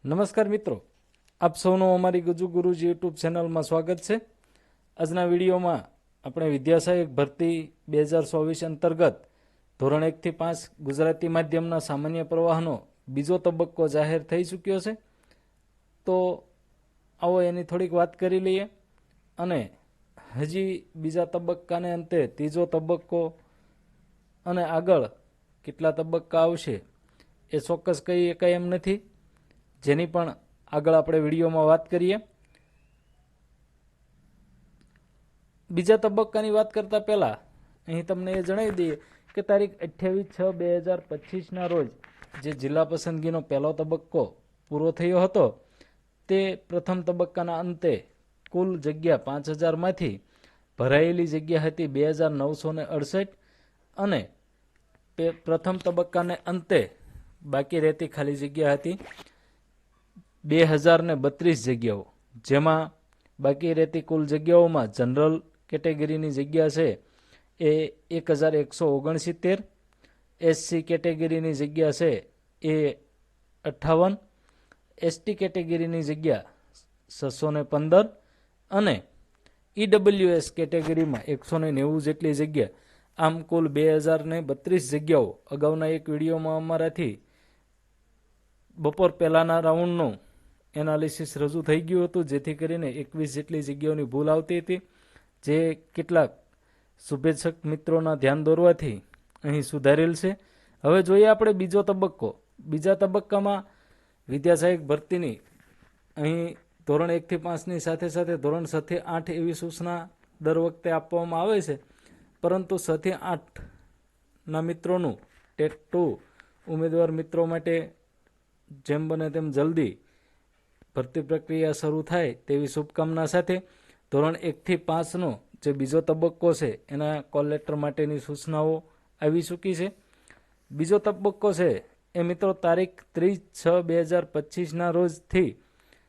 નમસ્કાર મિત્રો, આપ સૌનું અમારી ગુજુ ગુરુજી યુટ્યુબ ચેનલમાં સ્વાગત છે। આજના વિડીયોમાં આપણે વિદ્યા સહાયક ભરતી 2024 અંતર્ગત ધોરણ 1 થી 5 ગુજરાતી માધ્યમના સામાન્ય પ્રવાહનો બીજો તબક્કો જાહેર થઈ ચૂક્યો છે। તો આવો એની થોડીક વાત કરી લઈએ અને હજી બીજા તબક્કાને અંતે ત્રીજો તબક્કો અને આગળ કેટલા તબક્કા આવશે એ ચોક્કસ કહી શકાય એમ નથી, જેની પણ આગળ આપણે વિડીયોમાં વાત કરીએ। બીજા તબક્કાની વાત કરતાં પહેલાં અહીં તમને એ જણાવી દઈએ કે તારીખ 28/6/2025ના રોજ જે જિલ્લા પસંદગીનો પહેલો તબક્કો પૂરો થયો હતો તે પ્રથમ તબક્કાના અંતે કુલ જગ્યા 5000માંથી ભરાયેલી જગ્યા હતી 2968 અને પ્રથમ તબક્કાને અંતે બાકી રહેતી ખાલી જગ્યા હતી 2032 જગ્યાઓ, જેમાં બાકી રહેતી કુલ જગ્યાઓમાં જનરલ કેટેગરીની જગ્યા છે એ 1169, એસસી કેટેગરીની જગ્યા છે એ 58, એસટી કેટેગરીની જગ્યા 615 અને ઈડબ્લ્યુએસ કેટેગરીમાં 190 જેટલી જગ્યા, આમ કુલ 2032 જગ્યાઓ અગાઉના એક વિડીયોમાં અમારાથી બપોર પહેલાંના રાઉન્ડનું એનાલિસિસ રજૂ થઈ ગયું હતું, જેથી કરીને 21 જેટલી જગ્યાઓની ભૂલ આવતી હતી, જે કેટલાક શુભેચ્છક મિત્રોના ધ્યાન દોરવાથી અહીં સુધારેલ છે। હવે જોઈએ આપણે બીજો તબક્કો। બીજા તબક્કામાં વિદ્યા સહાયક ભરતીની અહીં ધોરણ 1 થી 5ની સાથે સાથે ધોરણ 6 થી 8 એવી સૂચના દર વખતે આપવામાં આવે છે, પરંતુ 6 થી 8ના મિત્રોનું ટેટ 2 ઉમેદવાર મિત્રો માટે જેમ બને તેમ જલ્દી ભરતી પ્રક્રિયા શરૂ થાય તેવી શુભકામના સાથે ધોરણ 1 થી 5નો જે બીજો તબક્કો છે એના કોલ લેટર માટેની સૂચનાઓ આવી ચૂકી છે। બીજો તબક્કો છે એ મિત્રો તારીખ 30/6/2025ના રોજથી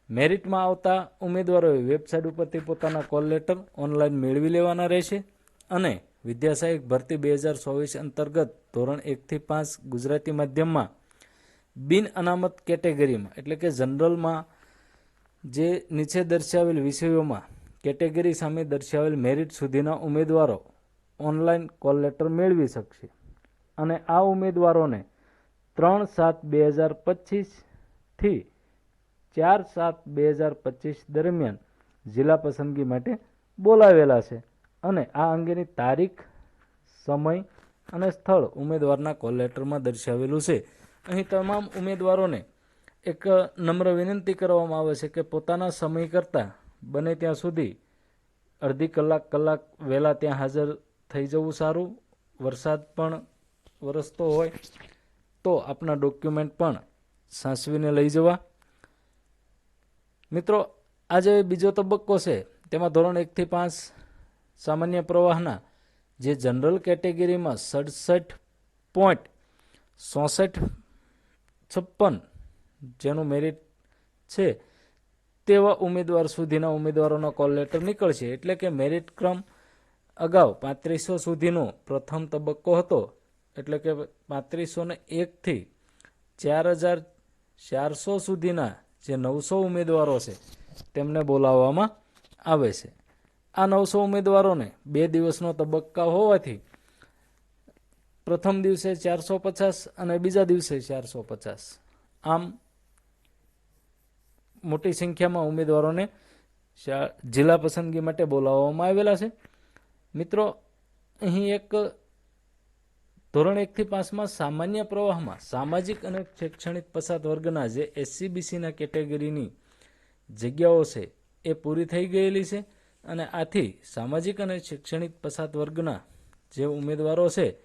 મેરિટમાં આવતા ઉમેદવારોએ વેબસાઇટ ઉપરથી પોતાના કોલ લેટર ઓનલાઈન મેળવી લેવાના રહેશે અને વિદ્યા સહાયક ભરતી 2024 અંતર્ગત ધોરણ 1 થી 5 ગુજરાતી માધ્યમમાં બિન અનામત કેટેગરીમાં એટલે કે જનરલમાં જે નીચે દર્શાવેલ વિષયોમાં કેટેગરી સામે દર્શાવેલ મેરિટ સુધીના ઉમેદવારો ઓનલાઈન કોલ લેટર મેળવી શકશે અને આ ઉમેદવારોને 3/7/2025 થી 4/7/2025 દરમિયાન જિલ્લા પસંદગી માટે બોલાવેલા છે અને આ અંગેની તારીખ, સમય અને સ્થળ ઉમેદવારના કોલ લેટરમાં દર્શાવેલું છે। અહીં તમામ ઉમેદવારોને એક નમ્ર વિનંતી કરવામાં આવે છે કે પોતાના સમય કરતાં બને ત્યાં સુધી અડધી કલાક વહેલા ત્યાં હાજર થઈ જવું સારું। વરસાદ પણ વરસતો હોય તો આપણા ડોક્યુમેન્ટ પણ સાચવીને લઈ જવા। મિત્રો, આજે બીજો તબક્કો છે તેમાં ધોરણ 1 થી 5 સામાન્ય પ્રવાહના જે જનરલ કેટેગરીમાં 67.6456 જેનું મેરિટ છે તેવા ઉમેદવાર સુધીના ઉમેદવારોનો કોલ લેટર નીકળશે, એટલે કે મેરિટ ક્રમ અગાઉ 3500 સુધીનો પ્રથમ તબક્કો હતો, એટલે કે 3501 થી 4400 સુધીના જે 900 ઉમેદવારો છે તેમને બોલાવવામાં આવે છે। આ 900 ઉમેદવારોને 2 દિવસનો તબક્કા હોવાથી પ્રથમ દિવસે 450 અને બીજા દિવસે 450, આમ મોટી સંખ્યામાં ઉમેદવારોને જિલ્લા પસંદગી માટે બોલાવવામાં આવેલા છે। મિત્રો, અહીં એક ધોરણ 1 થી 5માં સામાન્ય પ્રવાહમાં સામાજિક અને શૈક્ષણિક પછાત વર્ગના જે એસસીબીસીના કેટેગરીની જગ્યાઓ છે એ પૂરી થઈ ગયેલી છે અને આથી સામાજિક અને શૈક્ષણિક પછાત વર્ગના જે ઉમેદવારો છે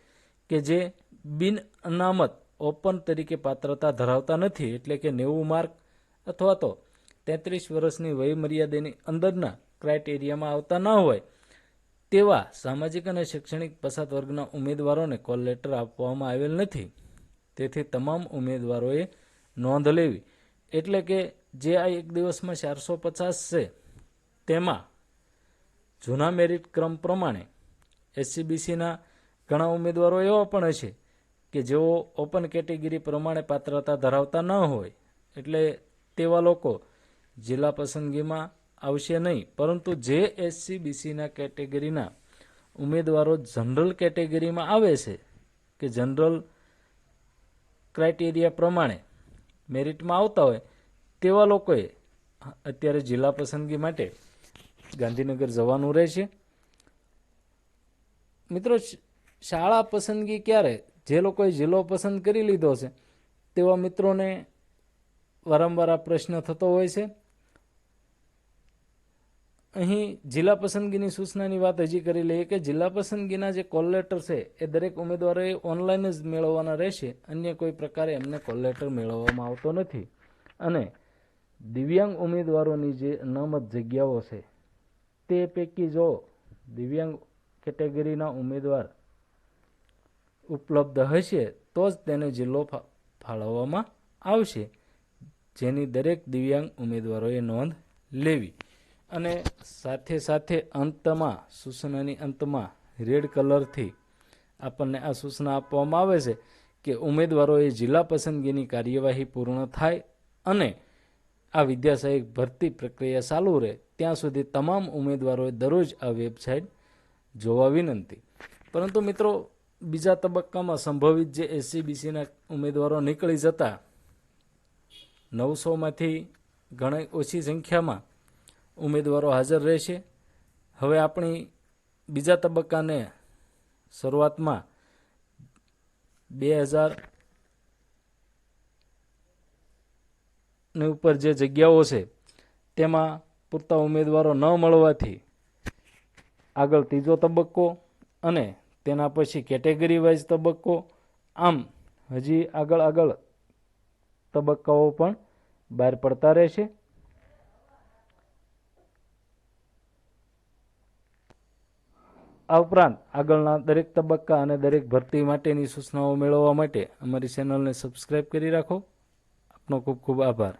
કે જે બિન અનામત ઓપન તરીકે પાત્રતા ધરાવતા નથી, એટલે કે 90 માર્ક અથવા તો 33 વર્ષની વય મર્યાદાની અંદરના ક્રાઇટેરિયામાં આવતા ન હોય તેવા સામાજિક અને શૈક્ષણિક પછાત વર્ગના ઉમેદવારોને કોલ લેટર આપવામાં આવેલ નથી। તેથી તમામ ઉમેદવારોએ નોંધ લેવી, એટલે કે જે આ એક દિવસમાં 450 છે તેમાં જૂના મેરિટ ક્રમ પ્રમાણે એસસીબીસીના ઘણા ઉમેદવારો એવા પણ હશે કે જેઓ ઓપન કેટેગરી પ્રમાણે પાત્રતા ધરાવતા ન હોય, એટલે તેવા લોકો જિલ્લા પસંદગીમાં આવશે નહીં, પરંતુ જે એસસી બીસીના કેટેગરીના ઉમેદવારો જનરલ કેટેગરીમાં આવે છે કે જનરલ ક્રાઇટેરિયા પ્રમાણે મેરિટમાં આવતા હોય તેવા લોકોએ અત્યારે જિલ્લા પસંદગી માટે ગાંધીનગર જવાનું રહેશે. મિત્રો, શાળા પસંદગી ક્યારે? જે લોકોએ જિલ્લો પસંદ કરી લીધો છે તેવા મિત્રોને વારંવાર આ પ્રશ્ન થતો હોય છે. અહીં જિલ્લા પસંદગીની સૂચનાની વાત હજી કરી લઈએ કે જિલ્લા પસંદગીના જે કોલ લેટર છે એ દરેક ઉમેદવારોએ ઓનલાઈન જ મેળવવાના રહેશે. અન્ય કોઈ પ્રકારે એમને કોલ લેટર મેળવવામાં આવતો નથી. અને દિવ્યાંગ ઉમેદવારોની જે અનામત જગ્યાઓ છે તે પૈકી જો દિવ્યાંગ કેટેગરીના ઉમેદવાર ઉપલબ્ધ હશે તો જ તેને જિલ્લો ફાળવવામાં આવશે, જેની દરેક દિવ્યાંગ ઉમેદવારોએ નોંધ લેવી. અને સાથે સાથે અંતમાં, સૂચનાની અંતમાં રેડ કલરથી આપણને આ સૂચના આપવામાં આવે છે કે ઉમેદવારોએ જિલ્લા પસંદગીની કાર્યવાહી પૂર્ણ થાય અને આ વિદ્યાસહાયક ભરતી પ્રક્રિયા ચાલુ રહે ત્યાં સુધી તમામ ઉમેદવારોએ દરરોજ આ વેબસાઇટ જોવા વિનંતી. પરંતુ મિત્રો, બીજા તબક્કામાં સંભવિત જે એસસીબીસીના ઉમેદવારો નીકળી જતા 900માંથી ઘણી ઓછી સંખ્યામાં ઉમેદવારો હાજર રહેશે. હવે આપણી બીજા તબક્કાને શરૂઆતમાં 2000ની ઉપર જે જગ્યાઓ છે તેમાં પૂરતા ઉમેદવારો ન મળવાથી આગળ ત્રીજો તબક્કો અને તેના પછી કેટેગરી વાઇઝ તબક્કો, આમ હજી આગળ તબક્કાઓ પણ બહાર પડતા રહેશે. આ ઉપરાંત આગળના દરેક તબક્કા અને દરેક ભરતી માટેની સૂચનાઓ મેળવવા માટે અમારી ચેનલને સબસ્ક્રાઈબ કરી રાખો. આપનો ખૂબ ખૂબ આભાર.